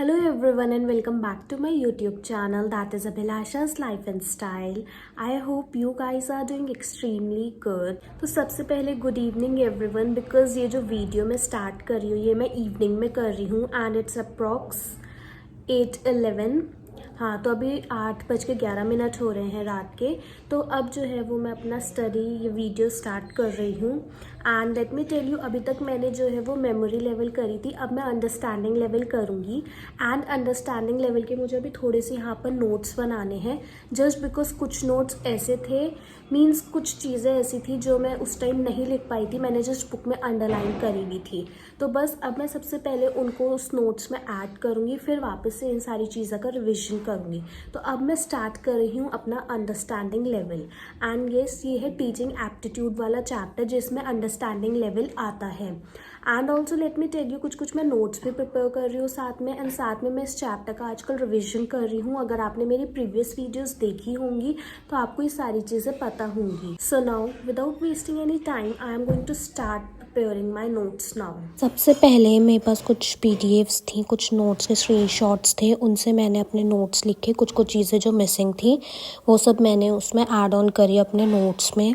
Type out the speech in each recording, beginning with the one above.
Hello everyone and welcome back to my YouTube channel that is Abhilasha's Life and Style. I hope you guys are doing extremely good. तो सबसे पहले good evening everyone because ये जो video मैं start कर रही हूँ ये मैं इवनिंग में कर रही हूँ एंड इट्स अप्रॉक्स 8:11। हाँ तो अभी 8:11 हो रहे हैं रात के। तो अब जो है वो मैं अपना स्टडी ये वीडियो स्टार्ट कर रही हूँ and let me tell you अभी तक मैंने जो है वो मेमोरी लेवल करी थी, अब मैं अंडरस्टैंडिंग लेवल करूँगी। एंड अंडरस्टैंडिंग लेवल के मुझे अभी थोड़े से यहाँ पर नोट्स बनाने हैं जस्ट बिकॉज कुछ नोट्स ऐसे थे मीन्स कुछ चीज़ें ऐसी थी जो मैं उस टाइम नहीं लिख पाई थी, मैंने जस्ट बुक में अंडरलाइन करी हुई थी। तो बस अब मैं सबसे पहले उनको उस नोट्स में ऐड करूँगी, फिर वापस से इन सारी चीज़ों का रिविजन करूँगी। तो अब मैं स्टार्ट कर रही हूँ अपना अंडरस्टैंडिंग लेवल एंड येस ये है टीचिंग एप्टीट्यूड वाला चैप्टर जिसमें अंडरस्टैंडिंग लेवल आता है। And also let me tell you कुछ मैं नोट्स भी प्रिपेयर कर रही हूँ साथ में एंड साथ में मैं इस चैप्टर का आजकल रिविजन कर रही हूँ। अगर आपने मेरी प्रीवियस वीडियोस देखी होंगी तो आपको ये सारी चीज़ें पता होंगी। So now without wasting any time I am going to start preparing my notes now. सबसे पहले मेरे पास कुछ पीडीएफ्स थी, कुछ नोट्स के स्क्रीनशॉट्स थे, उनसे मैंने अपने नोट्स लिखे। कुछ चीज़ें जो मिसिंग थी वो सब मैंने उसमें ऐड ऑन करी अपने नोट्स में।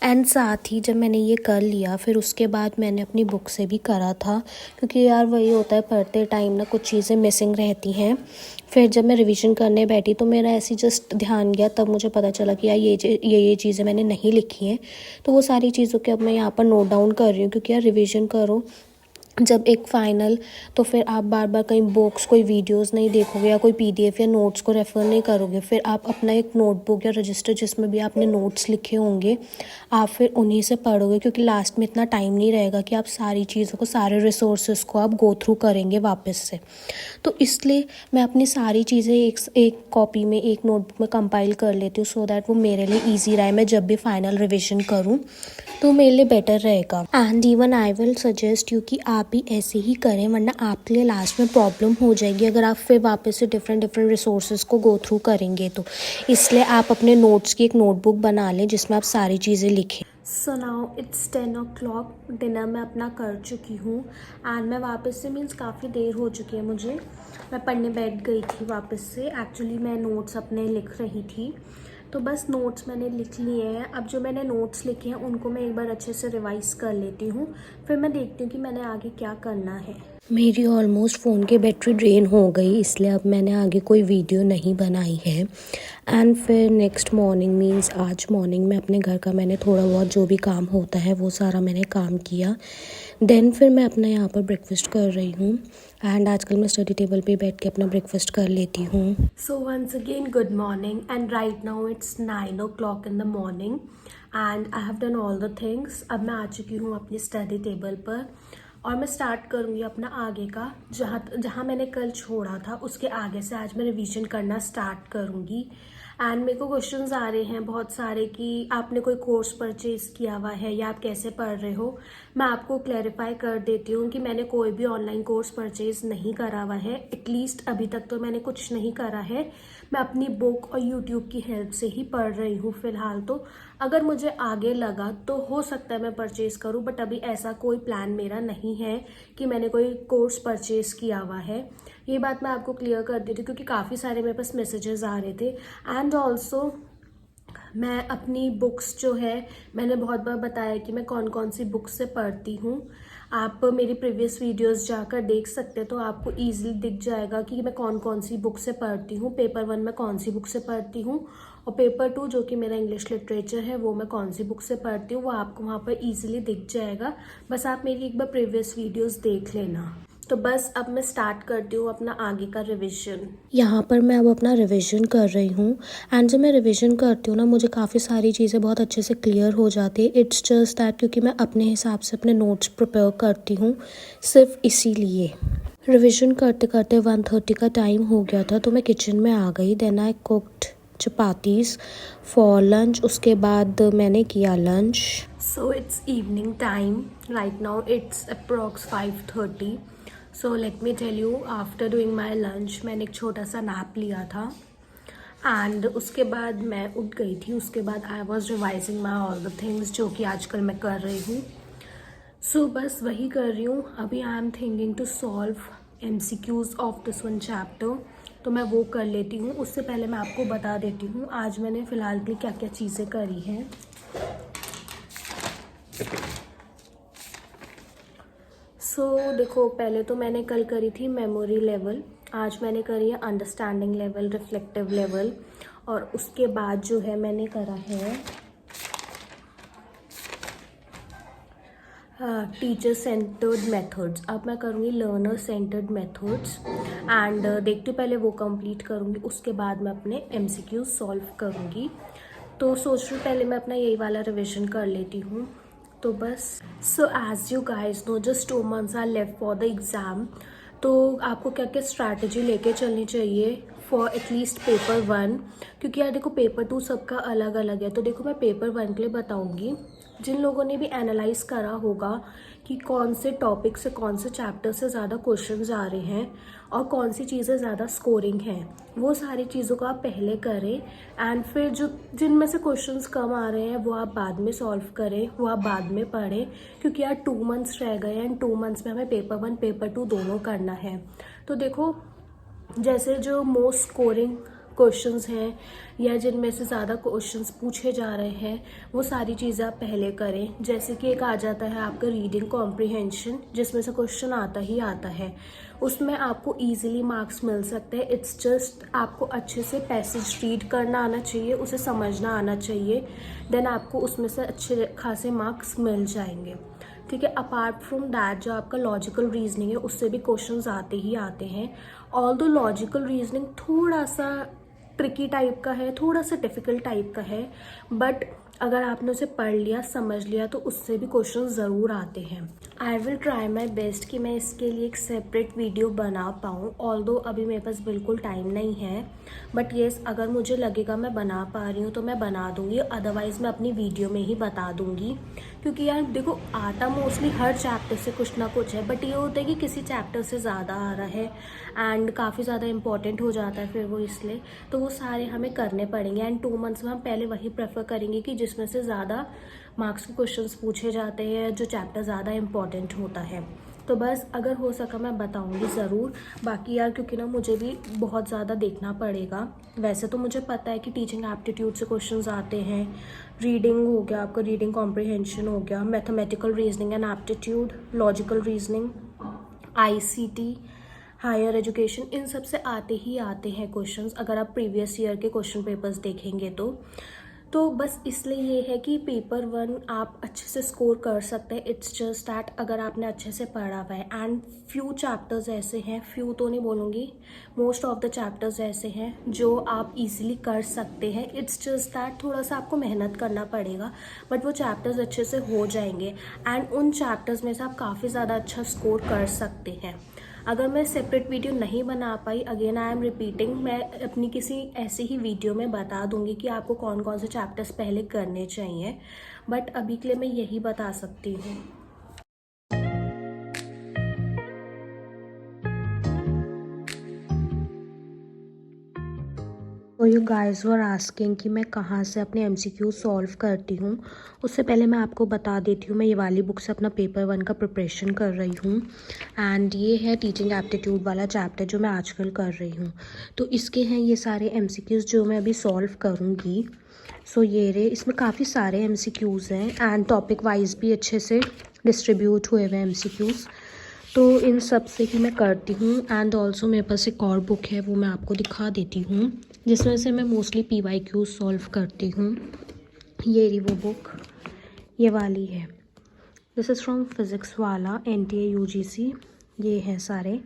एंड साथ ही जब मैंने ये कर लिया फिर उसके बाद मैंने अपनी बुक से भी करा था, क्योंकि यार वही होता है पढ़ते टाइम ना कुछ चीज़ें मिसिंग रहती हैं। फिर जब मैं रिवीजन करने बैठी तो मेरा ऐसे जस्ट ध्यान गया, तब मुझे पता चला कि यार ये चीज़ें मैंने नहीं लिखी हैं। तो वो सारी चीज़ों के अब मैं यहाँ पर नोट डाउन कर रही हूँ, क्योंकि यार रिवीजन करो जब एक फ़ाइनल तो फिर आप बार बार कहीं बुक्स कोई वीडियोस नहीं देखोगे या कोई पीडीएफ या नोट्स को रेफ़र नहीं करोगे। फिर आप अपना एक नोटबुक या रजिस्टर जिसमें भी आपने नोट्स लिखे होंगे आप फिर उन्हीं से पढ़ोगे, क्योंकि लास्ट में इतना टाइम नहीं रहेगा कि आप सारी चीज़ों को सारे रिसोर्सेज को आप गो थ्रू करेंगे वापस से। तो इसलिए मैं अपनी सारी चीज़ें एक कॉपी में एक नोटबुक में कंपाइल कर लेती हूँ सो दैट वो मेरे लिए ईजी रहे, मैं जब भी फाइनल रिविजन करूँ तो मेरे लिए बेटर रहेगा। And even I will suggest you कि आप भी ऐसे ही करें, वरना आपके लिए लास्ट में प्रॉब्लम हो जाएगी अगर आप फिर वापस से डिफरेंट रिसोर्सेज को गो थ्रू करेंगे। तो इसलिए आप अपने नोट्स की एक नोटबुक बना लें जिसमें आप सारी चीज़ें लिखें। So now it's 10 o'clock, dinner मैं अपना कर चुकी हूँ एंड मैं वापस से मीन्स काफ़ी देर हो चुकी है मुझे, मैं पढ़ने बैठ गई थी वापस से। एक्चुअली मैं नोट्स अपने लिख रही थी तो बस नोट्स मैंने लिख लिए हैं। अब जो मैंने नोट्स लिखे हैं उनको मैं एक बार अच्छे से रिवाइज़ कर लेती हूँ, फिर मैं देखती हूँ कि मैंने आगे क्या करना है। मेरी ऑलमोस्ट फ़ोन की बैटरी ड्रेन हो गई, इसलिए अब मैंने आगे कोई वीडियो नहीं बनाई है। एंड फिर नेक्स्ट मॉर्निंग मीन्स आज मॉर्निंग में अपने घर का मैंने थोड़ा बहुत जो भी काम होता है वो सारा मैंने काम किया। देन फिर मैं अपना यहाँ पर ब्रेकफास्ट कर रही हूँ एंड आजकल मैं स्टडी टेबल पे बैठ के अपना ब्रेकफास्ट कर लेती हूँ। So once again good morning and right now it's 9 o'clock in the morning and I have done all the things. अब मैं आ चुकी हूँ अपनी स्टडी टेबल पर और मैं स्टार्ट करूँगी अपना आगे का, जहाँ मैंने कल छोड़ा था उसके आगे से आज मैं रिवीजन करना स्टार्ट करूँगी। एंड मेरे को क्वेश्चंस आ रहे हैं बहुत सारे कि आपने कोई कोर्स परचेज़ किया हुआ है या आप कैसे पढ़ रहे हो। मैं आपको क्लैरिफाई कर देती हूँ कि मैंने कोई भी ऑनलाइन कोर्स परचेज़ नहीं करा हुआ है, एटलीस्ट अभी तक तो मैंने कुछ नहीं करा है। मैं अपनी बुक और यूट्यूब की हेल्प से ही पढ़ रही हूँ फ़िलहाल। तो अगर मुझे आगे लगा तो हो सकता है मैं परचेज़ करूँ, बट अभी ऐसा कोई प्लान मेरा नहीं है कि मैंने कोई कोर्स परचेज़ किया हुआ है। ये बात मैं आपको क्लियर कर देती हूँ क्योंकि काफ़ी सारे मेरे पास मैसेजेस आ रहे थे। एंड ऑल्सो मैं अपनी बुक्स जो है मैंने बहुत बार बताया कि मैं कौन कौन सी बुक्स से पढ़ती हूँ। आप मेरी प्रीवियस वीडियोस जाकर देख सकते हैं तो आपको ईजिली दिख जाएगा कि मैं कौन कौन सी बुक से पढ़ती हूँ। पेपर 1 में कौन सी बुक से पढ़ती हूँ और पेपर 2 जो कि मेरा इंग्लिश लिटरेचर है वो मैं कौन सी बुक से पढ़ती हूँ, वो आपको वहाँ पर ईजिली दिख जाएगा। बस आप मेरी एक बार प्रीवियस वीडियोस देख लेना। तो बस अब मैं स्टार्ट करती हूँ अपना आगे का रिवीजन। यहाँ पर मैं अब अपना रिवीजन कर रही हूँ एंड जब मैं रिवीजन करती हूँ ना मुझे काफ़ी सारी चीज़ें बहुत अच्छे से क्लियर हो जाती है। इट्स जस्ट दैट क्योंकि मैं अपने हिसाब से अपने नोट्स प्रिपेयर करती हूँ, सिर्फ इसीलिए। रिवीजन करते करते 1:30 का टाइम हो गया था तो मैं किचन में आ गई। Then I cooked chapatis for lunch, उसके बाद मैंने किया lunch. So it's evening time, right now it's approx 5:30। So let me tell you after doing my lunch मैंने एक छोटा सा नैप लिया था एंड उसके बाद मैं उठ गई थी। उसके बाद I was revising my all the things जो कि आजकल मैं कर रही हूँ। सो बस वही कर रही हूँ। अभी I am thinking to solve MCQs of this one chapter, तो मैं वो कर लेती हूँ। उससे पहले मैं आपको बता देती हूँ आज मैंने फ़िलहाल के लिए क्या क्या चीज़ें करी हैं। देखो, पहले तो मैंने कल करी थी मेमोरी लेवल, आज मैंने करी है अंडरस्टैंडिंग लेवल, रिफ्लेक्टिव लेवल, और उसके बाद जो है मैंने करा है टीचर सेंटर्ड मेथड्स। अब मैं करूँगी लर्नर सेंटर्ड मेथड्स एंड देखती हूँ, पहले वो कंप्लीट करूँगी, उसके बाद मैं अपने MCQ सॉल्व करूँगी। तो सोच रही हूँ पहले मैं अपना यही वाला रिविजन कर लेती हूँ। तो बस as you guys know, just 2 months are left for the exam. तो आपको क्या क्या स्ट्रैटेजी लेके चलनी चाहिए फॉर एटलीस्ट पेपर 1, क्योंकि यार देखो पेपर 2 सबका अलग अलग है। तो देखो मैं पेपर 1 के लिए बताऊंगी। जिन लोगों ने भी एनालाइज करा होगा कि कौन से टॉपिक से, कौन से चैप्टर से ज़्यादा क्वेश्चंस आ रहे हैं और कौन सी चीज़ें ज़्यादा स्कोरिंग हैं, वो सारी चीज़ों को आप पहले करें एंड फिर जो जिनमें से क्वेश्चंस कम आ रहे हैं वो आप बाद में सॉल्व करें, वो आप बाद में पढ़ें, क्योंकि यार 2 months रह गए एंड 2 months में हमें पेपर 1 पेपर 2 दोनों करना है। तो देखो, जैसे जो मोस्ट स्कोरिंग क्वेश्चंस हैं या जिनमें से ज़्यादा क्वेश्चंस पूछे जा रहे हैं, वो सारी चीज़ें आप पहले करें। जैसे कि एक आ जाता है आपका रीडिंग कॉम्प्रिहेंशन, जिसमें से क्वेश्चन आता ही आता है, उसमें आपको इजीली मार्क्स मिल सकते हैं। इट्स जस्ट आपको अच्छे से पैसेज रीड करना आना चाहिए, उसे समझना आना चाहिए, देन आपको उसमें से अच्छे खासे मार्क्स मिल जाएंगे। ठीक है। अपार्ट फ्रॉम दैट जो आपका लॉजिकल रीजनिंग है, उससे भी क्वेश्चंस आते ही आते हैं। ऑल्दो लॉजिकल रीजनिंग थोड़ा सा ट्रिकी टाइप का है, थोड़ा सा डिफ़िकल्ट टाइप का है, बट अगर आपने उसे पढ़ लिया, समझ लिया, तो उससे भी क्वेश्चन ज़रूर आते हैं। I will try my best कि मैं इसके लिए एक सेपरेट वीडियो बना पाऊँ, ऑल्दो अभी मेरे पास बिल्कुल टाइम नहीं है, बट येस अगर मुझे लगेगा मैं बना पा रही हूँ तो मैं बना दूँगी, अदरवाइज़ मैं अपनी वीडियो में ही बता दूँगी। क्योंकि यार देखो, आता मोस्टली हर चैप्टर से कुछ ना कुछ है, बट ये होता है कि किसी चैप्टर से ज़्यादा आ रहा है एंड काफ़ी ज़्यादा इंपॉर्टेंट हो जाता है फिर वो, इसलिए तो वो सारे हमें करने पड़ेंगे। एंड 2 months में हम पहले वही प्रेफर करेंगे कि जिसमें से ज़्यादा मार्क्स के क्वेश्चंस पूछे जाते हैं, जो चैप्टर ज़्यादा इंपॉर्टेंट होता है। तो बस अगर हो सका मैं बताऊंगी ज़रूर। बाकी यार क्योंकि ना मुझे भी बहुत ज़्यादा देखना पड़ेगा। वैसे तो मुझे पता है कि टीचिंग एप्टीट्यूड से क्वेश्चंस आते हैं, रीडिंग हो गया आपका, रीडिंग कॉम्प्रिहेंशन हो गया, mathematical reasoning and aptitude, logical reasoning, ICT, higher education, इन सब से आते ही आते हैं क्वेश्चंस, अगर आप प्रीवियस ईयर के क्वेश्चन पेपर्स देखेंगे तो बस इसलिए ये है कि पेपर 1 आप अच्छे से स्कोर कर सकते हैं। इट्स जस्ट दैट अगर आपने अच्छे से पढ़ा हुआ है एंड फ्यू चैप्टर्स ऐसे हैं, फ्यू तो नहीं बोलूँगी, मोस्ट ऑफ द चैप्टर्स ऐसे हैं जो आप इजीली कर सकते हैं। इट्स जस्ट दैट थोड़ा सा आपको मेहनत करना पड़ेगा, बट वो चैप्टर्स अच्छे से हो जाएंगे एंड उन चैप्टर्स में से आप काफ़ी ज़्यादा अच्छा स्कोर कर सकते हैं। अगर मैं सेपरेट वीडियो नहीं बना पाई, अगेन आई एम रिपीटिंग, मैं अपनी किसी ऐसी ही वीडियो में बता दूंगी कि आपको कौन कौन से चैप्टर्स पहले करने चाहिए, बट अभी के लिए मैं यही बता सकती हूँ। तो यू गाइज वर आस्किंग कि मैं कहाँ से अपने MCQ सॉल्व करती हूँ। उससे पहले मैं आपको बता देती हूँ, मैं ये वाली बुक से अपना पेपर 1 का प्रिपरेशन कर रही हूँ एंड ये है टीचिंग एप्टीट्यूड वाला चैप्टर जो मैं आजकल कर रही हूँ। तो इसके हैं ये सारे MCQs जो मैं अभी सॉल्व करूँगी। ये रे, इसमें काफ़ी सारे MCQs हैं एंड टॉपिक वाइज भी अच्छे से डिस्ट्रीब्यूट हुए हुए MCQs। तो इन सब से ही मैं करती हूँ एंड ऑल्सो मेरे पास एक और बुक है, वो मैं आपको दिखा देती हूँ, जिसमें से मैं मोस्टली PYQ सॉल्व करती हूँ। ये रही वो बुक, ये वाली है, दिस इज़ फ्रॉम फिज़िक्स वाला NTA UGC। ये हैं सारे।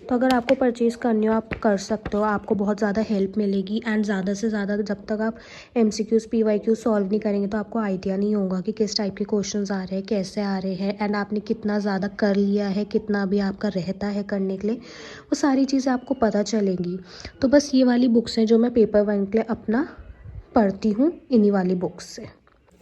तो अगर आपको परचेज़ करनी हो आप कर सकते हो, आपको बहुत ज़्यादा हेल्प मिलेगी एंड ज़्यादा से ज़्यादा जब तक आप MCQs PYQ सॉल्व नहीं करेंगे तो आपको आइडिया नहीं होगा कि किस टाइप के क्वेश्चंस आ रहे हैं, कैसे आ रहे हैं एंड आपने कितना ज़्यादा कर लिया है, कितना अभी आपका रहता है करने के लिए, वो सारी चीज़ें आपको पता चलेंगी। तो बस ये वाली बुक्स हैं जो मैं पेपर 1 के लिए अपना पढ़ती हूँ, इन्हीं वाली बुक्स से।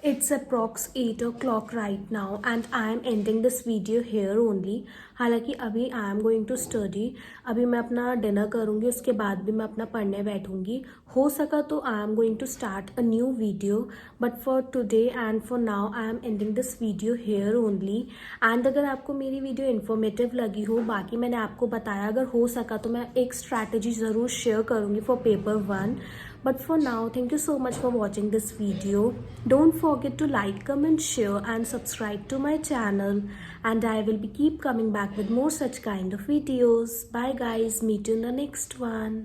It's approx 8 o'clock right now and I am ending this video here only. हालांकि अभी I am going to study. अभी मैं अपना डिनर करूँगी, उसके बाद भी मैं अपना पढ़ने बैठूँगी. हो सका तो I am going to start a new video, but for today and for now I am ending this video here only. एंड अगर आपको मेरी वीडियो इन्फॉर्मेटिव लगी हो, बाकी मैंने आपको बताया, अगर हो सका तो मैं एक स्ट्रैटेजी ज़रूर शेयर करूँगी for paper 1. But for now, thank you so much for watching this video. Don't forget to like, comment, share and subscribe to my channel. And I will be keep coming back with more such kind of videos. Bye guys, meet you in the next one.